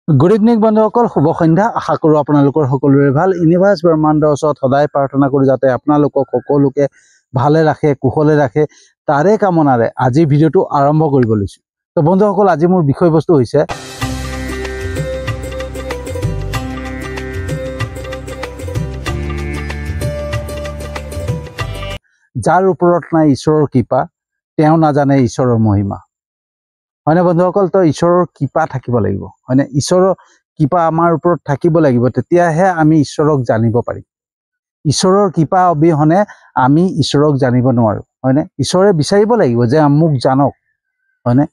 Good evening বন্ধুসকল, শুভ সন্ধ্যা। আশা কৰোঁ আপোনালোকৰ সকলোৰে ভাল। ইউনিভাৰ্ছ ব্ৰহ্মাণ্ডৰ ওচৰত সদায় প্ৰাৰ্থনা কৰোঁ যাতে আপোনালোকক সকলোকে ভালে ৰাখে, কুশলে ৰাখে। তাৰে কামনাৰে আজি ভিডিঅ'টো আৰম্ভ কৰিব লৈছোঁ। তো বন্ধুসকল, আজি মোৰ বিষয়বস্তু হৈছে যাৰ ওপৰত নাই ঈশ্বৰৰ কৃপা, তেওঁ নাজানে ঈশ্বৰৰ মহিমা। হয়নে বন্ধুসকল? তো ঈশ্বৰৰ কৃপা থাকিব লাগিব, হয়নে? ঈশ্বৰৰ কৃপা আমাৰ ওপৰত থাকিব লাগিব, তেতিয়াহে আমি ঈশ্বৰক জানিব পাৰিম। ঈশ্বৰৰ কৃপা অবিহনে আমি ঈশ্বৰক জানিব নোৱাৰোঁ, হয়নে? ঈশ্বৰে বিচাৰিব লাগিব যে মোক জানক, হয়নে?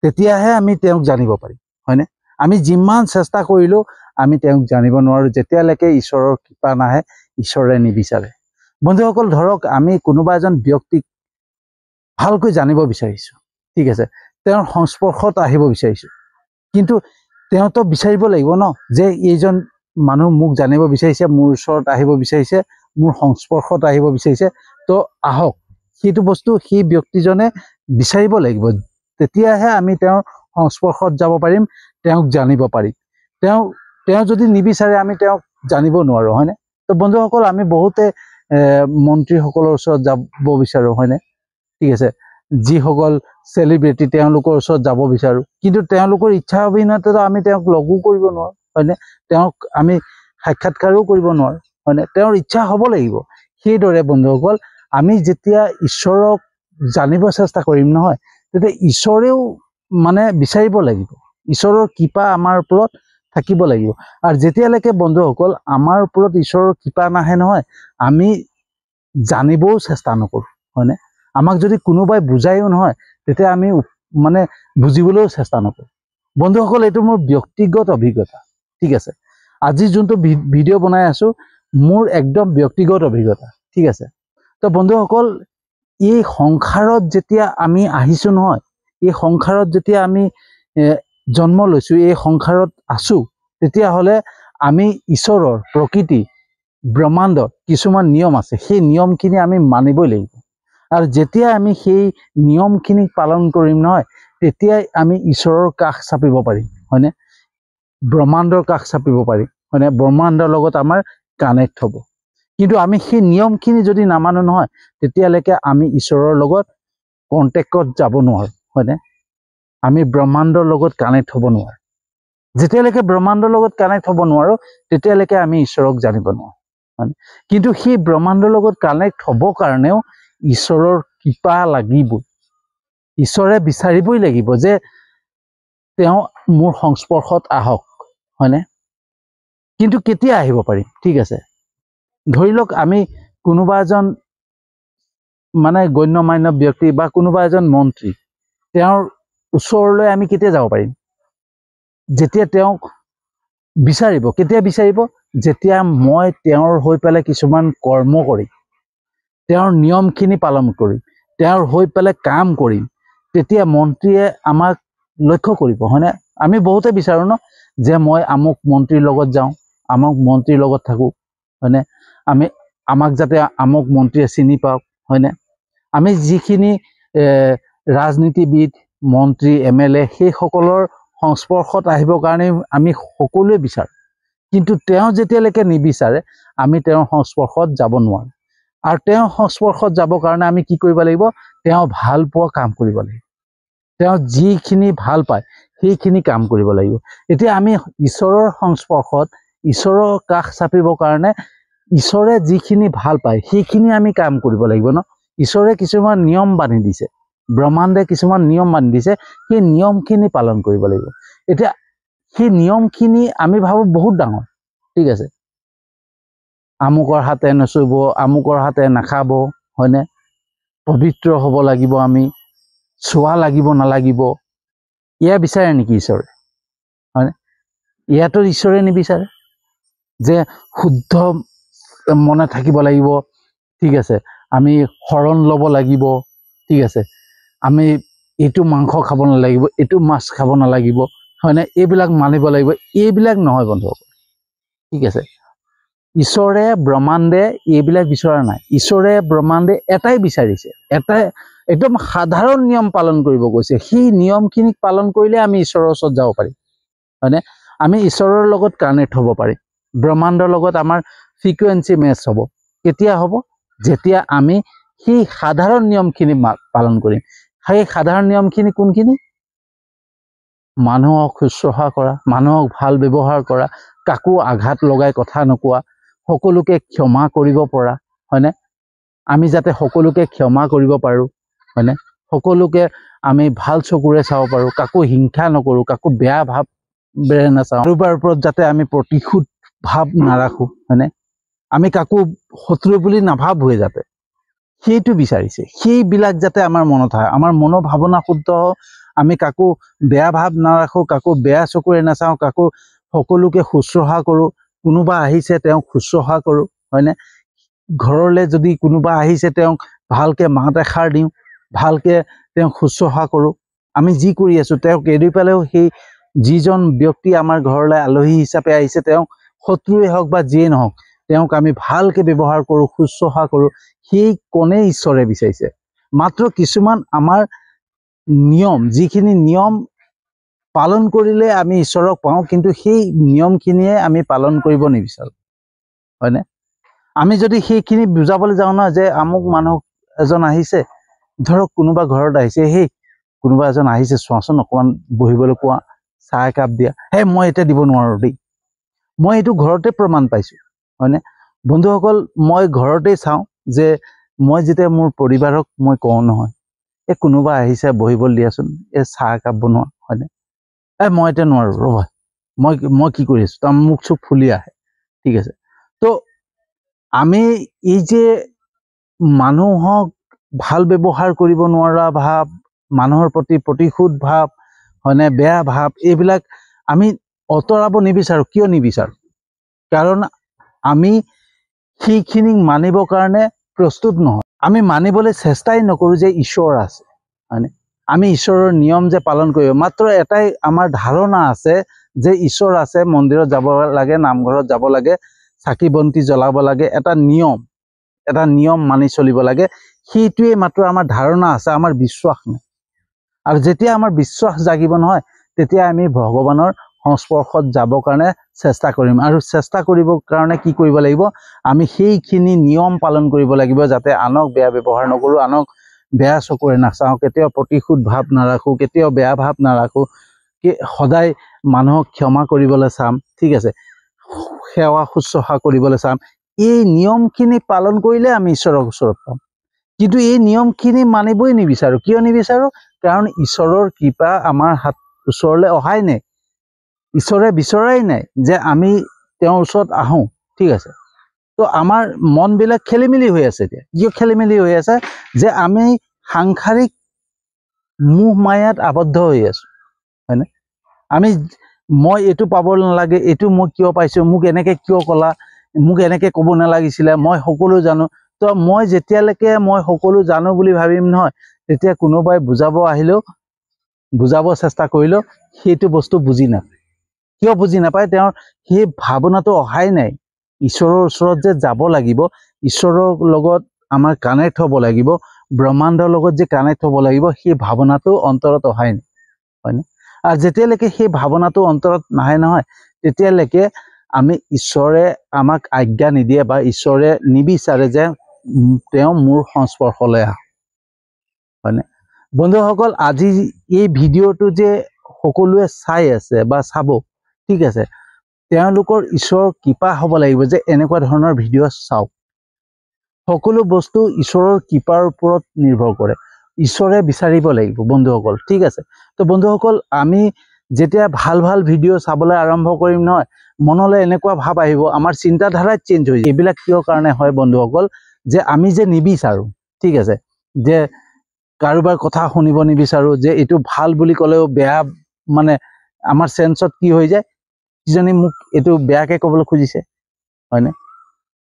তেতিয়াহে আমি তেওঁক জানিব পাৰিম, হয়নে? আমি যিমান চেষ্টা কৰিলেও আমি তেওঁক জানিব নোৱাৰোঁ যেতিয়ালৈকে ঈশ্বৰৰ কৃপা নাহে, ঈশ্বৰে নিবিচাৰে। বন্ধুসকল, ধৰক আমি কোনোবা এজন ব্যক্তিক ভালকৈ জানিব বিচাৰিছোঁ, ঠিক আছে, তেওঁৰ সংস্পৰ্শত আহিব বিচাৰিছোঁ, কিন্তু তেওঁতো বিচাৰিব লাগিব ন যে এইজন মানুহ মোক জানিব বিচাৰিছে, মোৰ ওচৰত আহিব বিচাৰিছে, মোৰ সংস্পৰ্শত আহিব বিচাৰিছে, তো আহক। সেইটো বস্তু সেই ব্যক্তিজনে বিচাৰিব লাগিব, তেতিয়াহে আমি তেওঁৰ সংস্পৰ্শত যাব পাৰিম, তেওঁক জানিব পাৰিম। তেওঁ যদি নিবিচাৰে আমি তেওঁক জানিব নোৱাৰোঁ, হয়নে? তো বন্ধুসকল, আমি বহুতে মন্ত্ৰীসকলৰ ওচৰত যাব বিচাৰোঁ, হয়নে? ঠিক আছে, যিসকল চেলিব্ৰিটি তেওঁলোকৰ ওচৰত যাব বিচাৰোঁ, কিন্তু তেওঁলোকৰ ইচ্ছা অবিহনেতো আমি তেওঁক লগো কৰিব নোৱাৰোঁ, হয়নে? তেওঁক আমি সাক্ষাৎকাৰো কৰিব নোৱাৰোঁ, হয়নে? তেওঁৰ ইচ্ছা হ'ব লাগিব। সেইদৰে বন্ধুসকল, আমি যেতিয়া ঈশ্বৰক জানিব চেষ্টা কৰিম নহয়, তেতিয়া ঈশ্বৰেও বিচাৰিব লাগিব, ঈশ্বৰৰ কৃপা আমাৰ ওপৰত থাকিব লাগিব। আৰু যেতিয়ালৈকে বন্ধুসকল আমাৰ ওপৰত ঈশ্বৰৰ কৃপা নাহে নহয়, আমি জানিবও চেষ্টা নকৰোঁ, হয়নে? আমাক যদি কোনোবাই বুজায়ো নহয়, তেতিয়া আমি বুজিবলৈও চেষ্টা নকৰোঁ। বন্ধুসকল, এইটো মোৰ ব্যক্তিগত অভিজ্ঞতা, ঠিক আছে? আজি যোনটো ভিডিঅ' বনাই আছোঁ মোৰ একদম ব্যক্তিগত অভিজ্ঞতা, ঠিক আছে? তো বন্ধুসকল, এই সংসাৰত যেতিয়া আমি আহিছোঁ নহয়, এই সংসাৰত যেতিয়া আমি জন্ম লৈছোঁ, এই সংসাৰত আছোঁ, তেতিয়াহ'লে আমি ঈশ্বৰৰ, প্ৰকৃতি, ব্ৰহ্মাণ্ডৰ কিছুমান নিয়ম আছে, সেই নিয়মখিনি আমি মানিবই লাগিব। আৰু যেতিয়া আমি সেই নিয়মখিনি পালন কৰিম নহয়, তেতিয়াই আমি ঈশ্বৰৰ কাষ চাপিব পাৰিম, হয়নে? ব্ৰহ্মাণ্ডৰ কাষ চাপিব পাৰিম, হয়নে? ব্ৰহ্মাণ্ডৰ লগত আমাৰ কানেক্ট হ'ব। কিন্তু আমি সেই নিয়মখিনি যদি নামানো নহয়, তেতিয়ালৈকে আমি ঈশ্বৰৰ লগত কণ্টেক্টত যাব নোৱাৰোঁ, হয়নে? আমি ব্ৰহ্মাণ্ডৰ লগত কানেক্ট হ'ব নোৱাৰোঁ। যেতিয়ালৈকে ব্ৰহ্মাণ্ডৰ লগত কানেক্ট হ'ব নোৱাৰোঁ, তেতিয়ালৈকে আমি ঈশ্বৰক জানিব নোৱাৰোঁ, হয়নে? কিন্তু সেই ব্ৰহ্মাণ্ডৰ লগত কানেক্ট হ'বৰ কাৰণেও ঈশ্বৰৰ কৃপা লাগিবই। ঈশ্বৰে বিচাৰিবই লাগিব যে তেওঁ মোৰ সংস্পৰ্শত আহক, হয়নে? কিন্তু কেতিয়া আহিব পাৰিম? ঠিক আছে, ধৰি লওক আমি কোনোবা এজন গণ্যমান্য ব্যক্তি বা কোনোবা এজন মন্ত্ৰী, তেওঁৰ ওচৰলৈ আমি কেতিয়া যাব পাৰিম? যেতিয়া তেওঁক বিচাৰিব। কেতিয়া বিচাৰিব? যেতিয়া মই তেওঁৰ হৈ পেলাই কিছুমান কৰ্ম কৰিম, তেওঁৰ নিয়মখিনি পালন কৰিম, তেওঁৰ হৈ পেলাই কাম কৰিম, তেতিয়া মন্ত্ৰীয়ে আমাক লক্ষ্য কৰিব, হয়নে? আমি বহুতে বিচাৰোঁ ন যে মই আমুক মন্ত্ৰীৰ লগত যাওঁ, আমুক মন্ত্ৰীৰ লগত থাকোঁ, হয়নে? আমাক যাতে আমুক মন্ত্ৰীয়ে চিনি পাওক, হয়নে? আমি যিখিনি ৰাজনীতিবিদ, মন্ত্ৰী, MLA সেইসকলৰ সংস্পৰ্শত আহিবৰ কাৰণে আমি সকলোৱে বিচাৰোঁ, কিন্তু তেওঁ যেতিয়ালৈকে নিবিচাৰে আমি তেওঁৰ সংস্পৰ্শত যাব নোৱাৰোঁ। আৰু তেওঁৰ সংস্পৰ্শত যাবৰ কাৰণে আমি কি কৰিব লাগিব? তেওঁ ভাল পোৱা কাম কৰিব লাগিব, তেওঁ যিখিনি ভাল পায় সেইখিনি কাম কৰিব লাগিব। এতিয়া আমি ঈশ্বৰৰ সংস্পৰ্শত, ঈশ্বৰৰ কাষ চাপিবৰ কাৰণে ঈশ্বৰে যিখিনি ভাল পায় সেইখিনি আমি কাম কৰিব লাগিব ন? ঈশ্বৰে কিছুমান নিয়ম বান্ধি দিছে, ব্ৰহ্মাণ্ডে কিছুমান নিয়ম বান্ধি দিছে, সেই নিয়মখিনি পালন কৰিব লাগিব। এতিয়া সেই নিয়মখিনি আমি ভাবোঁ বহুত ডাঙৰ, ঠিক আছে, আমুকৰ হাতে নচুব, আমুকৰ হাতে নাখাব, হয়নে? পবিত্ৰ হ'ব লাগিব, আমি চোৱা লাগিব নালাগিব, এয়া বিচাৰে নেকি ঈশ্বৰে? হয়নে? ইয়াতো ঈশ্বৰে নিবিচাৰে যে শুদ্ধ মনে থাকিব লাগিব, ঠিক আছে, আমি শৰণ ল'ব লাগিব, ঠিক আছে, আমি এইটো মাংস খাব নালাগিব, এইটো মাছ খাব নালাগিব, হয়নে? এইবিলাক মানিব লাগিব, এইবিলাক নহয় বন্ধুসকল, ঠিক আছে? ঈশ্বৰে, ব্ৰহ্মাণ্ডে এইবিলাক বিচৰা নাই। ঈশ্বৰে, ব্ৰহ্মাণ্ডে এটাই বিচাৰিছে, এটাই একদম সাধাৰণ নিয়ম পালন কৰিব কৈছে। সেই নিয়মখিনিক পালন কৰিলে আমি ঈশ্বৰৰ ওচৰত যাব পাৰিম, হয়নে? আমি ঈশ্বৰৰ লগত কানেক্ট হ'ব পাৰিম ব্ৰহ্মাণ্ডৰ লগত আমাৰ ফ্ৰিকুৱেঞ্চি মেচ হ'ব কেতিয়া হ'ব যেতিয়া আমি সেই সাধাৰণ নিয়মখিনি পালন কৰিম সেই সাধাৰণ নিয়মখিনি কোনখিনি মানুহক শুশ্ৰূষা কৰা মানুহক ভাল ব্যৱহাৰ কৰা কাকো আঘাত লগাই কথা নকোৱা সকলোকে ক্ষমা কৰিব পৰা হয়নে আমি যাতে সকলোকে ক্ষমা কৰিব পাৰোঁ হয়নে সকলোকে আমি ভাল চকুৰে চাব পাৰোঁ কাকো হিংসা নকৰোঁ কাকো বেয়া ভাৱেৰে নাচাওঁ কাৰোবাৰ ওপৰত যাতে আমি প্ৰতিশোধ ভাৱ নাৰাখোঁ হয়নে আমি কাকো শত্ৰু বুলি নাভাবোৱে যাতে সেইটো বিচাৰিছে সেইবিলাক যাতে আমাৰ মনত হয় আমাৰ মনোভাৱনা শুদ্ধ আমি কাকো বেয়া ভাৱ নাৰাখোঁ কাকো বেয়া চকুৰে নাচাওঁ কাকো সকলোকে শুশ্ৰূষা কৰোঁ কোনোবা আহিছে তেওঁক শুশ্ৰূষা কৰোঁ হয়নে ঘৰলৈ যদি কোনোবা আহিছে তেওঁক ভালকৈ মাত এষাৰ দিওঁ ভালকৈ তেওঁক শুশ্ৰূষা কৰোঁ আমি যি কৰি আছোঁ তেওঁক এৰি পেলাইও সেই যিজন ব্যক্তি আমাৰ ঘৰলৈ আলহী হিচাপে আহিছে তেওঁক শত্ৰুৱে হওক বা যিয়ে নহওক তেওঁক আমি ভালকৈ ব্যৱহাৰ কৰোঁ শুশ্ৰূষা কৰোঁ সেই কোণে ঈশ্বৰে বিচাৰিছে মাত্ৰ কিছুমান আমাৰ নিয়ম যিখিনি নিয়ম পালন কৰিলে আমি ঈশ্বৰক পাওঁ কিন্তু সেই নিয়মখিনিয়ে আমি পালন কৰিব নিবিচাৰোঁ হয়নে আমি যদি সেইখিনি বুজাবলৈ যাওঁ ন যে আমুক মানুহ এজন আহিছে ধৰক কোনোবা ঘৰত আহিছে সেই কোনোবা এজন আহিছে চোৱাচোন অকণমান বহিবলৈ কোৱা চাহ একাপ দিয়া হে মই এতিয়া দিব নোৱাৰোঁ দেই মই এইটো ঘৰতে প্ৰমাণ পাইছোঁ হয়নে বন্ধুসকল মই ঘৰতেই চাওঁ যে মই যেতিয়া মোৰ পৰিবাৰক মই কওঁ নহয় এই কোনোবা আহিছে বহিবলৈ দিয়াচোন এই চাহ একাপ বনোৱা হয়নে মই এতিয়া নোৱাৰোঁ ৰ'বা মই কি কৰি আছোঁ তাৰ মুখ চুখ ফুলি আহে ঠিক আছে তো আমি এই যে মানুহক ভাল ব্যৱহাৰ কৰিব নোৱাৰা ভাৱ মানুহৰ প্ৰতি প্ৰতিশোধ ভাৱ হয়নে বেয়া ভাৱ এইবিলাক আমি আঁতৰাব নিবিচাৰোঁ কিয় নিবিচাৰোঁ কাৰণ আমি সেইখিনিক মানিবৰ কাৰণে প্ৰস্তুত নহয় আমি মানিবলৈ চেষ্টাই নকৰোঁ যে ঈশ্বৰ আছে হয়নে আমি ঈশ্বৰৰ নিয়ম যে পালন কৰিব মাত্ৰ এটাই আমাৰ ধাৰণা আছে যে ঈশ্বৰ আছে মন্দিৰত যাব লাগে নামঘৰত যাব লাগে চাকি বন্তি জ্বলাব লাগে এটা নিয়ম মানি চলিব লাগে সেইটোৱে মাত্ৰ আমাৰ ধাৰণা আছে আমাৰ বিশ্বাস নাই আৰু যেতিয়া আমাৰ বিশ্বাস জাগিব নহয় তেতিয়া আমি ভগৱানৰ সংস্পৰ্শত যাবৰ কাৰণে চেষ্টা কৰিম আৰু চেষ্টা কৰিবৰ কাৰণে কি কৰিব লাগিব আমি সেইখিনি নিয়ম পালন কৰিব লাগিব যাতে আনক বেয়া ব্যৱহাৰ নকৰোঁ আনক বেয়া চকুৰে নাচাওঁ কেতিয়াও প্ৰতিশোধ ভাৱ নাৰাখোঁ কেতিয়াও বেয়া ভাৱ নাৰাখোঁ সদায় মানুহক ক্ষমা কৰিবলৈ চাম ঠিক আছে সেৱা শুশ্ৰূষা কৰিবলৈ চাম এই নিয়মখিনি পালন কৰিলে আমি ঈশ্বৰৰ ওচৰত পাম কিন্তু এই নিয়মখিনি মানিবই নিবিচাৰোঁ কিয় নিবিচাৰোঁ কাৰণ ঈশ্বৰৰ কৃপা আমাৰ হাত ওচৰলৈ অহাই নাই ঈশ্বৰে বিচৰাই নাই যে আমি তেওঁৰ ওচৰত আহোঁ ঠিক আছে তো আমাৰ মনবিলাক খেলি মেলি হৈ আছে এতিয়া কিয় খেলি মেলি হৈ আছে যে আমি সাংসাৰিক মোহ মায়াত আবদ্ধ হৈ আছোঁ হয়নে মই এইটো পাব নালাগে এইটো মই কিয় পাইছোঁ মোক এনেকৈ কিয় ক'লা মোক এনেকৈ ক'ব নালাগিছিলে মই সকলো জানো তো মই যেতিয়ালৈকে মই সকলো জানো বুলি ভাবিম নহয় তেতিয়া কোনোবাই বুজাব চেষ্টা কৰিলেও সেইটো বস্তু বুজি নাপায় কিয় বুজি নাপায় তেওঁৰ সেই ভাৱনাটো অহাই নাই ঈশ্বৰৰ ওচৰত যে যাব লাগিব ঈশ্বৰৰ লগত আমাৰ কানেক্ট হ'ব লাগিব ব্ৰহ্মাণ্ডৰ লগত যে কানেক্ট হ'ব লাগিব সেই ভাৱনাটো অন্তৰত অহাই নাই হয়নে আৰু যেতিয়ালৈকে সেই ভাৱনাটো অন্তৰত নাহে নহয় তেতিয়ালৈকে আমি ঈশ্বৰে আমাক আজ্ঞা নিদিয়ে বা ঈশ্বৰে নিবিচাৰে যে তেওঁ মোৰ সংস্পৰ্শলৈ আহক হয়নে বন্ধুসকল আজি এই ভিডিঅ'টো যে সকলোৱে চাই আছে বা চাব ঠিক আছে তেওঁলোকৰ ঈশ্বৰৰ কৃপা হ'ব লাগিব যে এনেকুৱা ধৰণৰ ভিডিঅ' চাওক সকলো বস্তু ঈশ্বৰৰ কৃপাৰ ওপৰত নিৰ্ভৰ কৰে ঈশ্বৰে বিচাৰিব লাগিব বন্ধুসকল ঠিক আছে তো বন্ধুসকল আমি যেতিয়া ভাল ভাল ভিডিঅ' চাবলৈ আৰম্ভ কৰিম নহয় মনলৈ এনেকুৱা ভাৱ আহিব আমাৰ চিন্তাধাৰাই চেঞ্জ হৈ যায় এইবিলাক কিয় কাৰণে হয় বন্ধুসকল যে আমি যে নিবিচাৰোঁ ঠিক আছে যে কাৰোবাৰ কথা শুনিব নিবিচাৰোঁ যে এইটো ভাল বুলি ক'লেও বেয়া মানে আমাৰ চেন্সত কি হৈ যায় কিজনী মোক এইটো বেয়াকৈ ক'বলৈ খুজিছে হয়নে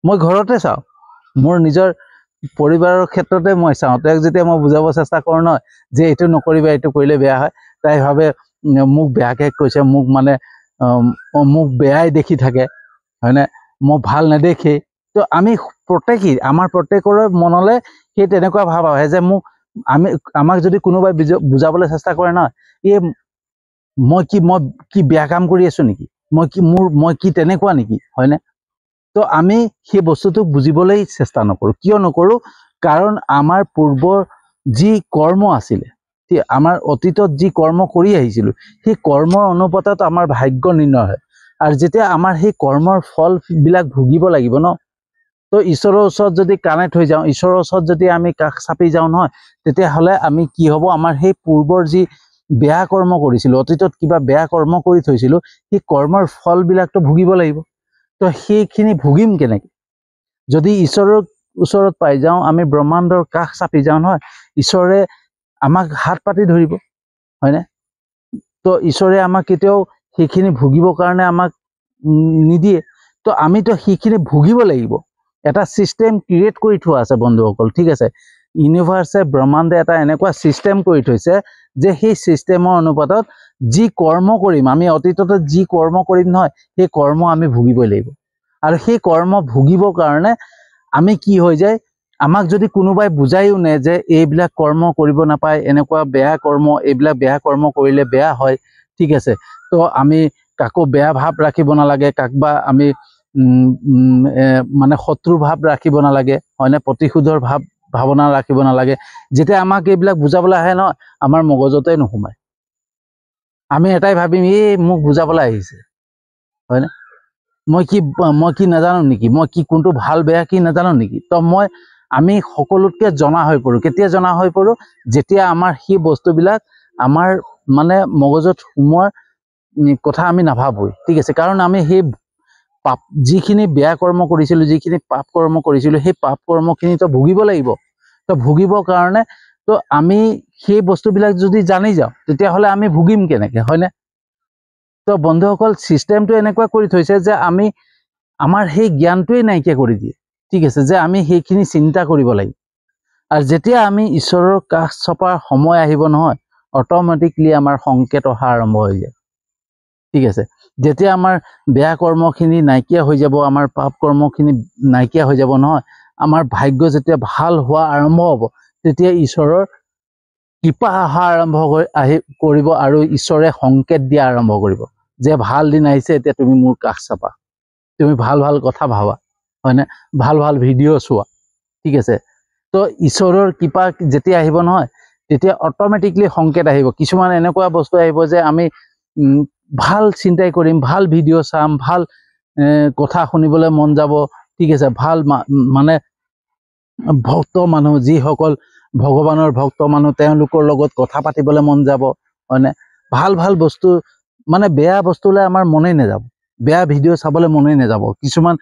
মই ঘৰতে চাওঁ মোৰ নিজৰ পৰিবাৰৰ ক্ষেত্ৰতে মই চাওঁ তেওঁক যেতিয়া মই বুজাব চেষ্টা কৰোঁ নহয় যে এইটো নকৰিবা এইটো কৰিলে বেয়া হয় তাই ভাবে মোক বেয়াকৈ কৈছে মোক মানে মোক বেয়াই দেখি থাকে হয়নে মোক ভাল নেদেখেই তো আমি আমাৰ প্ৰত্যেকৰে মনলৈ সেই তেনেকুৱা ভাৱ আহে যে আমাক যদি কোনোবাই বুজাবলৈ চেষ্টা কৰে নহয় মই কি বেয়া কাম কৰি আছোঁ নেকি মই কি তেনেকুৱা নেকি, হয়নে? তো আমি সেই বস্তুটোক বুজিবলৈ চেষ্টা নকৰোঁ। কিয় নকৰোঁ? কাৰণ আমাৰ পূৰ্বৰ যি কৰ্ম আছিলে, আমাৰ অতীতত যি কৰ্ম কৰি আহিছিলোঁ, সেই কৰ্মৰ অনুপাতত আমাৰ ভাগ্য নিৰ্ণয় হয়। আৰু যেতিয়া আমাৰ সেই কৰ্মৰ ফলবিলাক ভুগিব লাগিব ন, তো ঈশ্বৰৰ ওচৰত যদি কানেক্ট হৈ যাওঁ, ঈশ্বৰৰ ওচৰত যদি আমি কাষ চাপি যাওঁ নহয়, তেতিয়াহ'লে আমি কি হ'ব, আমাৰ সেই পূৰ্বৰ যি বেয়া কৰ্ম কৰিছিলোঁ, অতীতত কিবা বেয়া কৰ্ম কৰি থৈছিলোঁ, সেই কৰ্মৰ ফলবিলাকতো ভুগিব লাগিব। তো সেইখিনি ভুগিম কেনেকৈ? যদি ঈশ্বৰৰ ওচৰত পাই যাওঁ, আমি ব্ৰহ্মাণ্ডৰ কাষ চাপি যাওঁ নহয়, ঈশ্বৰে আমাক হাত পাতি ধৰিব, হয়নে? তো ঈশ্বৰে আমাক কেতিয়াও সেইখিনি ভুগিবৰ কাৰণে আমাক নিদিয়ে। তো আমিতো সেইখিনি ভুগিব লাগিব। এটা ছিষ্টেম ক্ৰিয়েট কৰি থোৱা আছে বন্ধুসকল, ঠিক আছে? ইউনিভাৰ্ছে, ব্ৰহ্মাণ্ডে এটা এনেকুৱা ছিষ্টেম কৰি থৈছে যে সেই ছিষ্টেমৰ অনুপাতত যি কৰ্ম কৰিম, আমি অতীতত যি কৰ্ম কৰিম নহয়, সেই কৰ্ম আমি ভুগিবই লাগিব। আৰু সেই কৰ্ম ভুগিবৰ কাৰণে আমি কি হৈ যায়, আমাক যদি কোনোবাই বুজাইও নে যে এইবিলাক কৰ্ম কৰিব নাপায়, এনেকুৱা বেয়া কৰ্ম, এইবিলাক বেয়া কৰ্ম কৰিলে বেয়া হয়, ঠিক আছে? তো আমি কাকো বেয়া ভাৱ ৰাখিব নালাগে, কাকবা আমি মানে শত্ৰু ভাৱ ৰাখিব নালাগে, হয়নে? প্ৰতিশোধৰ ভাৱনা ৰাখিব নালাগে। যেতিয়া আমাক এইবিলাক বুজাবলৈ আহে নহয়, আমাৰ মগজতে নোসোমায়। আমি এটাই ভাবিম, এই মোক বুজাবলৈ আহিছে, হয়নে? মই কি নাজানো নেকি? মই কি কোনটো ভাল বেয়া কি নাজানো নেকি? তো আমি সকলোতকৈ জনা হৈ পৰোঁ। কেতিয়া জনা হৈ পৰোঁ? যেতিয়া আমাৰ সেই বস্তুবিলাক আমাৰ মানে মগজত সোমোৱাৰ কথা আমি নাভাবোঁ, ঠিক আছে? কাৰণ আমি সেই পাপ, যিখিনি বেয়া কৰ্ম কৰিছিলোঁ, যিখিনি পাপ কৰ্ম কৰিছিলোঁ, সেই পাপ কৰ্মখিনিতো ভুগিব লাগিব। তো ভুগিবৰ কাৰণে তো আমি সেই বস্তুবিলাক যদি জানি যাওঁ, তেতিয়াহ'লে আমি ভুগিম কেনেকৈ, হয়নে? তো বন্ধুসকল, ছিষ্টেমটো এনেকুৱা কৰি থৈছে যে আমাৰ সেই জ্ঞানটোৱেই নাইকিয়া কৰি দিয়ে, ঠিক আছে? যে আমি সেইখিনি চিন্তা কৰিব লাগিব। আৰু যেতিয়া আমি ঈশ্বৰৰ কাষ চপাৰ সময় আহিব নহয়, অট'মেটিকলি আমাৰ সংকেত অহা আৰম্ভ হৈ যায়, ঠিক আছে? যেতিয়া আমাৰ বেয়া কৰ্মখিনি নাইকিয়া হৈ যাব, আমাৰ পাপ কৰ্মখিনি নাইকিয়া হৈ যাব নহয়, আমাৰ ভাগ্য যেতিয়া ভাল হোৱা আৰম্ভ হ'ব, তেতিয়া ঈশ্বৰৰ কৃপা অহা আৰম্ভ কৰিব আৰু ঈশ্বৰে সংকেত দিয়া আৰম্ভ কৰিব যে ভাল দিন আহিছে, এতিয়া তুমি মোৰ কাষ চাপা, তুমি ভাল ভাল কথা ভাবা, হয়নে? ভাল ভাল ভিডিঅ' চোৱা, ঠিক আছে? তো ঈশ্বৰৰ কৃপা যেতিয়া আহিব নহয়, তেতিয়া অট'মেটিকলি সংকেত আহিব। কিছুমান এনেকুৱা বস্তু আহিব যে আমি ভাল চিন্তাই কৰিম, ভাল ভিডিঅ' চাম, ভাল কথা শুনিবলৈ মন যাব, ঠিক আছে? ভাল মানে ভক্ত মানুহ, যিসকল ভগৱানৰ ভক্ত মানুহ, তেওঁলোকৰ লগত কথা পাতিবলৈ মন যাব, হয়নে? ভাল ভাল বস্তু, মানে বেয়া বস্তুলৈ আমাৰ মনেই নাযাব, বেয়া ভিডিঅ' চাবলৈ মনেই নাযাব। কিছুমান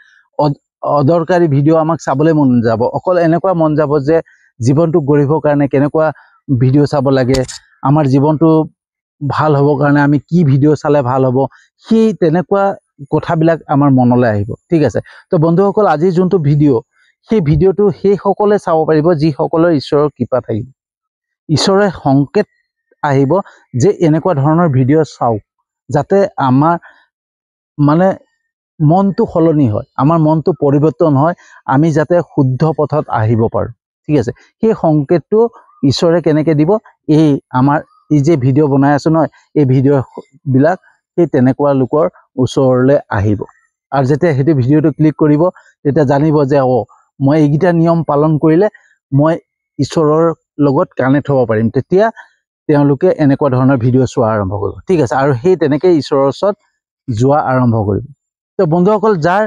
অদৰকাৰী ভিডিঅ' আমাক চাবলৈ মন যাব। অকল এনেকুৱা মন যাব যে জীৱনটো গঢ়িবৰ কাৰণে কেনেকুৱা ভিডিঅ' চাব লাগে, আমাৰ জীৱনটো ভাল হ'বৰ কাৰণে আমি কি ভিডিঅ' চালে ভাল হ'ব, সেই তেনেকুৱা কথাবিলাক আমাৰ মনলৈ আহিব, ঠিক আছে? তো বন্ধুসকল, আজিৰ যোনটো ভিডিঅ', সেই ভিডিঅ'টো সেইসকলে চাব পাৰিব যিসকলৰ ঈশ্বৰৰ কৃপা থাকিব। ঈশ্বৰে সংকেত আহিব যে এনেকুৱা ধৰণৰ ভিডিঅ' চাওক, যাতে আমাৰ মানে মনটো সলনি হয়, আমাৰ মনটো পৰিৱৰ্তন হয়, আমি যাতে শুদ্ধ পথত আহিব পাৰোঁ, ঠিক আছে? সেই সংকেতটো ঈশ্বৰে কেনেকৈ দিব? আমাৰ যে ভিডিঅ' বনাই আছোঁ নহয়, এই ভিডিঅ'বিলাক সেই তেনেকুৱা লোকৰ ওচৰলৈ আহিব। আৰু যেতিয়া সেইটো ভিডিঅ'টো ক্লিক কৰিব, তেতিয়া জানিব যে মই এইকেইটা নিয়ম পালন কৰিলে মই ঈশ্বৰৰ লগত কানেক্ট হ'ব পাৰিম। তেতিয়া তেওঁলোকে এনেকুৱা ধৰণৰ ভিডিঅ' চোৱা আৰম্ভ কৰিব, ঠিক আছে? আৰু সেই তেনেকৈ ঈশ্বৰৰ ওচৰত যোৱা আৰম্ভ কৰিব। তো বন্ধুসকল, যাৰ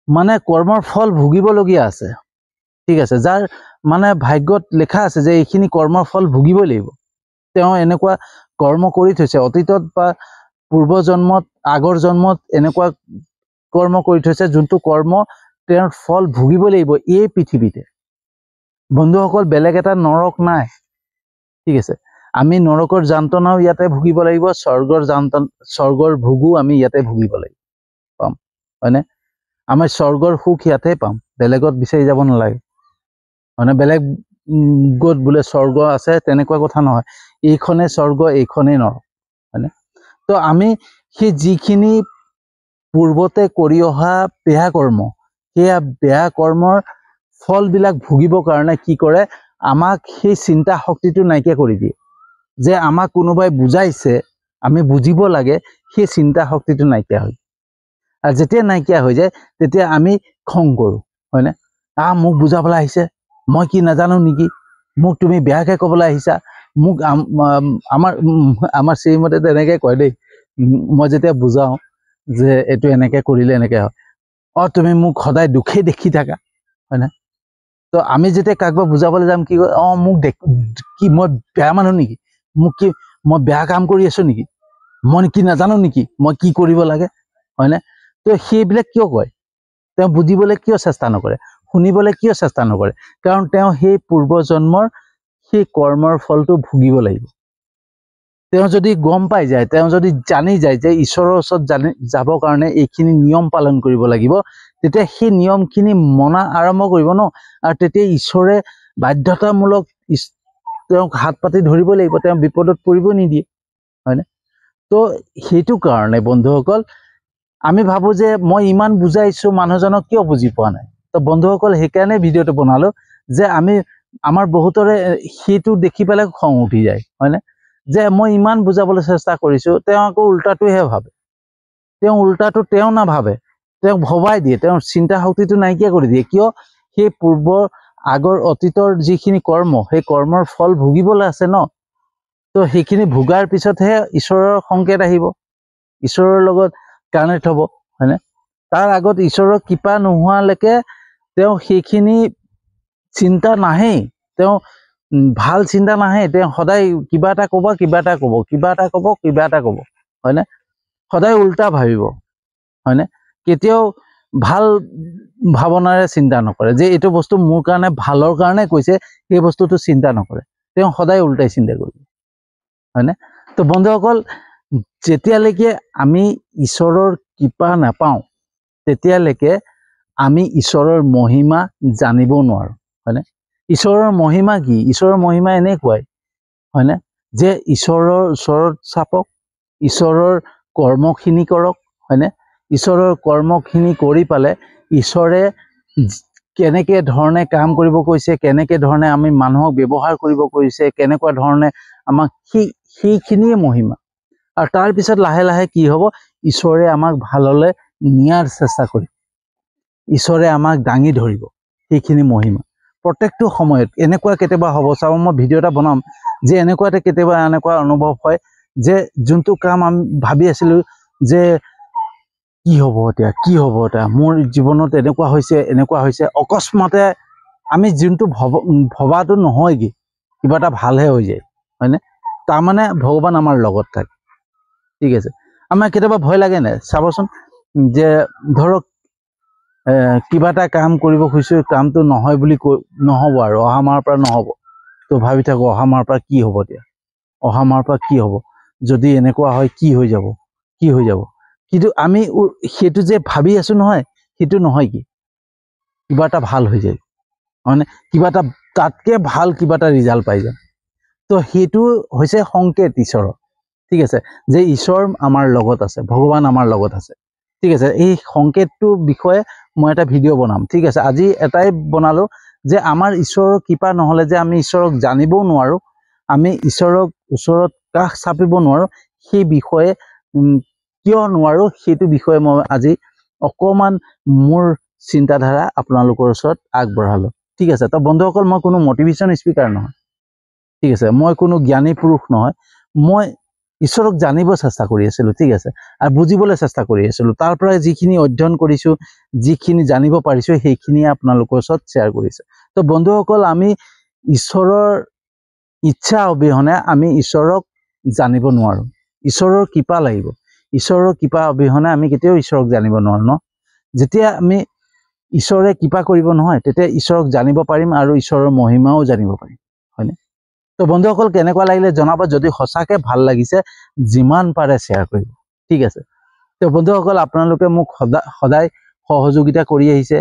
মানে কৰ্মৰ ফল ভুগিবলগীয়া আছে, ঠিক আছে, যাৰ মানে ভাগ্যত লিখা আছে যে এইখিনি কৰ্মৰ ফল ভুগিবই লাগিব, তেওঁ এনেকুৱা কৰ্ম কৰি থৈছে অতীতত বা পূৰ্বজন্মত, আগৰ জন্মত এনেকুৱা কৰ্ম কৰি থৈছে, যোনটো কৰ্ম তেওঁৰ ফল ভুগিবই লাগিব এই পৃথিৱীতে। বন্ধুসকল, বেলেগ এটা নৰক নাই, ঠিক আছে? আমি নৰকৰ যন্ত্ৰণাও ইয়াতে ভুগিব লাগিব, স্বৰ্গৰ ভোগো আমি ইয়াতে ভুগিব লাগিব, পাম, হয়নে? আমাৰ স্বৰ্গৰ সুখ ইয়াতে পাম, বেলেগত বিচাৰি যাব নালাগে, হয়নে? বেলেগ গত বোলে স্বৰ্গ আছে, তেনেকুৱা কথা নহয়। এইখনেই স্বৰ্গ, এইখনেই নৰক, হয়নে? তো আমি সেই যিখিনি পূৰ্বতে কৰি অহা বেয়া কৰ্ম, সেয়া বেয়া কৰ্মৰ ফলবিলাক ভুগিবৰ কাৰণে কি কৰে? আমাক সেই চিন্তা শক্তিটো নাইকিয়া কৰি দিয়ে। যে আমাক কোনোবাই বুজাইছে আমি বুজিব লাগে সেই চিন্তা শক্তিটো নাইকিয়া হয় আৰু যেতিয়া নাইকিয়া হৈ যায় তেতিয়া আমি খং কৰোঁ হয়নে মোক বুজাবলৈ আহিছে মই কি নাজানো নেকি মোক তুমি বেয়াকৈ ক'বলৈ আহিছা মোক আমাৰ শ্ৰীমতে তেনেকৈ কয় দেই মই যেতিয়া বুজাওঁ যে এইটো এনেকৈ কৰিলে এনেকৈ হয় তুমি মোক সদায় দুখেই দেখি থাকা হয়নে তো আমি যেতিয়া কাৰোবাক বুজাবলৈ যাম কি কয় মোক কি মই বেয়া মানুহ নেকি মোক কি মই বেয়া কাম কৰি আছো নেকি মই কি নাজানো নেকি মই কি কৰিব লাগে হয়নে তো সেইবিলাক কিয় কয় তেওঁ বুজিবলৈ কিয় চেষ্টা নকৰে শুনিবলৈ কিয় চেষ্টা নকৰে কাৰণ তেওঁ সেই পূৰ্বজন্মৰ সেই কৰ্মৰ ফলটো ভুগিব লাগিব তেওঁ যদি গম পাই যায় তেওঁ যদি জানি যায় যে ঈশ্বৰৰ ওচৰত যাবৰ কাৰণে এইখিনি নিয়ম পালন কৰিব লাগিব তেতিয়া সেই নিয়মখিনি মনা আৰম্ভ কৰিব ন আৰু তেতিয়া ঈশ্বৰে বাধ্যতামূলক তেওঁক হাত পাতি ধৰিব লাগিব তেওঁ বিপদত পৰিব নিদিয়ে হয়নে তো সেইটো কাৰণে বন্ধুসকল আমি ভাবো যে মই ইমান বুজাইছো মানুহজনক কিয় বুজি পোৱা নাই তো বন্ধুসকল সেইকাৰণে ভিডিঅ'টো বনালো যে আমাৰ বহুতৰে সেইটো দেখি পেলাই খং উঠি যায় হয়নে যে মই ইমান বুজাবলৈ চেষ্টা কৰিছো তেওঁ আকৌ উল্টাটোহে ভাবে তেওঁ উল্টাটো তেওঁ নাভাবে তেওঁ ভবাই দিয়ে তেওঁৰ চিন্তা শক্তিটো নাইকিয়া কৰি দিয়ে কিয় সেই পূৰ্বৰ আগৰ অতীতৰ যিখিনি কৰ্ম সেই কৰ্মৰ ফল ভুগিবলৈ আছে ন তো সেইখিনি ভোগাৰ পিছতহে ঈশ্বৰৰ সংকেত আহিব ঈশ্বৰৰ লগত কানেক্ট হ'ব হয়নে তাৰ আগত ঈশ্বৰৰ কৃপা নোহোৱালৈকে তেওঁ সেইখিনি চিন্তা নাহেই তেওঁ ভাল চিন্তা নাহে তেওঁ সদায় কিবা এটা ক'ব কিবা এটা ক'ব কিবা এটা ক'ব কিবা এটা ক'ব হয়নে সদায় উল্টা ভাবিব হয়নে কেতিয়াও ভাল ভাৱনাৰে চিন্তা নকৰে যে এইটো বস্তু মোৰ কাৰণে ভালৰ কাৰণে কৈছে সেই বস্তুটো চিন্তা নকৰে তেওঁ সদায় উল্টাই চিন্তা কৰিব হয়নে তো বন্ধুসকল যেতিয়ালৈকে আমি ঈশ্বৰৰ কৃপা নাপাওঁ তেতিয়ালৈকে আমি ঈশ্বৰৰ মহিমা জানিব নোৱাৰোঁ হয়নে ঈশ্বৰৰ মহিমা কি ঈশ্বৰৰ মহিমা এনেকুৱাই হয়নে যে ঈশ্বৰৰ ওচৰত চাপক ঈশ্বৰৰ কৰ্মখিনি কৰক হয়নে ঈশ্বৰৰ কৰ্মখিনি কৰি পালে ঈশ্বৰে কেনেকৈ ধৰণে কাম কৰিব কৈছে কেনেকৈ ধৰণে আমি মানুহক ব্যৱহাৰ কৰিব কৈছে কেনেকুৱা ধৰণে আমাক সেইখিনিয়ে মহিমা আৰু তাৰপিছত লাহে লাহে কি হ'ব ঈশ্বৰে আমাক ভাললৈ নিয়াৰ চেষ্টা কৰিব ঈশ্বৰে আমাক দাঙি ধৰিব সেইখিনি মহিমা প্ৰত্যেকটো সময়ত এনেকুৱা কেতিয়াবা হ'ব চাব মই ভিডিঅ' এটা বনাম যে এনেকুৱা কেতিয়াবা এনেকুৱা অনুভৱ হয় যে যোনটো কাম আমি ভাবি আছিলোঁ যে কি হ'ব এতিয়া মোৰ জীৱনত এনেকুৱা হৈছে অকস্মাতে আমি যোনটো ভবাটো নহয়গৈ কিবা এটা ভালহে হৈ যায় হয়নে তাৰমানে ভগৱান আমাৰ লগত থাকে ঠিক আছে আমাৰ কেতিয়াবা ভয় লাগে নাই চাবচোন যে ধৰক কিবা এটা কাম কৰিব খুজিছোঁ কামটো নহয় বুলি নহ'ব আৰু অহা মাহৰ পৰা নহ'ব তো ভাবি থাকোঁ অহা মাহৰ পৰা কি হ'ব এতিয়া অহা মাহৰ পৰা কি হ'ব যদি এনেকুৱা হয় কি হৈ যাব কিন্তু আমি সেইটো যে ভাবি আছোঁ নহয় সেইটো নহয় কি কিবা এটা ভাল হৈ যায় মানে কিবা এটা তাতকৈ ভাল কিবা এটা ৰিজাল্ট পাই যায় তো সেইটো হৈছে সংকেত ঈশ্বৰৰ ঠিক আছে যে ঈশ্বৰ আমাৰ লগত আছে ভগৱান আমাৰ লগত আছে ঠিক আছে এই সংকেতটোৰ বিষয়ে মই এটা ভিডিঅ' বনাম ঠিক আছে আজি এটাই বনালোঁ যে আমাৰ ঈশ্বৰৰ কৃপা নহ'লে যে আমি ঈশ্বৰক জানিবও নোৱাৰোঁ আমি ঈশ্বৰক ওচৰত কাষ চাপিব নোৱাৰোঁ সেই বিষয়ে কিয় নোৱাৰোঁ সেইটো বিষয়ে মই আজি অকণমান মোৰ চিন্তাধাৰা আপোনালোকৰ ওচৰত আগবঢ়ালোঁ ঠিক আছে তো বন্ধুসকল মই কোনো মটিভেশ্যন স্পীকাৰ নহয় ঠিক আছে মই কোনো জ্ঞানী পুৰুষ নহয় মই ঈশ্বৰক জানিব চেষ্টা কৰি আছিলোঁ ঠিক আছে আৰু বুজিবলৈ চেষ্টা কৰি আছিলোঁ তাৰ পৰাই যিখিনি অধ্যয়ন কৰিছোঁ যিখিনি জানিব পাৰিছোঁ সেইখিনিয়ে আপোনালোকৰ ওচৰত শ্বেয়াৰ কৰিছোঁ তো বন্ধুসকল আমি ঈশ্বৰৰ ইচ্ছা অবিহনে আমি ঈশ্বৰক জানিব নোৱাৰোঁ ঈশ্বৰৰ কৃপা লাগিব ঈশ্বৰৰ কৃপা অবিহনে আমি কেতিয়াও ঈশ্বৰক জানিব নোৱাৰোঁ ন যেতিয়া আমি ঈশ্বৰে কৃপা কৰিব নহয় তেতিয়া ঈশ্বৰক জানিব পাৰিম আৰু ঈশ্বৰৰ মহিমাও জানিব পাৰিম হয়নে তো বন্ধুসকল কেনেকুৱা লাগিলে জনাব যদি সঁচাকৈ ভাল লাগিছে যিমান পাৰে শ্বেয়াৰ কৰিব ঠিক আছে তো বন্ধুসকল আপোনালোকে মোক সদায় সহযোগিতা কৰি আহিছে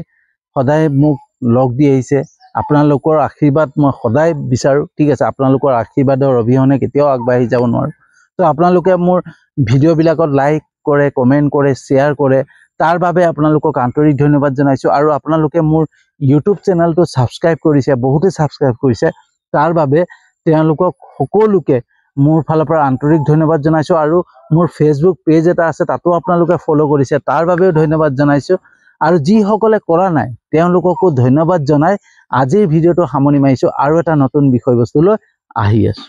সদায় মোক লগ দি আহিছে আপোনালোকৰ আশীৰ্বাদ মই সদায় বিচাৰোঁ ঠিক আছে আপোনালোকৰ আশীৰ্বাদৰ অবিহনে কেতিয়াও আগবাঢ়ি যাব নোৱাৰোঁ তো আপোনালোকে মোৰ ভিডিঅ'বিলাকত লাইক কৰে কমেণ্ট কৰে শ্বেয়াৰ কৰে তাৰ বাবে আপোনালোকক আন্তৰিক ধন্যবাদ জনাইছোঁ আৰু আপোনালোকে মোৰ ইউটিউব চেনেলটো ছাবস্ক্ৰাইব কৰিছে বহুতে ছাবস্ক্ৰাইব কৰিছে তাৰ বাবে তেওঁলোকক সকলোকে মোৰ ফালৰ পৰা আন্তৰিক ধন্যবাদ জনাইছোঁ। আৰু মোৰ ফেচবুক পেজ এটা আছে, তাতো আপোনালোকে ফ'ল' কৰিছে, তাৰ বাবেও ধন্যবাদ জনাইছোঁ। আৰু যিসকলে কৰা নাই তেওঁলোককো ধন্যবাদ জনাই আজিৰ ভিডিঅ'টো সামৰণি মাৰিছোঁ। আৰু এটা নতুন বিষয়বস্তু লৈ আহি আছোঁ।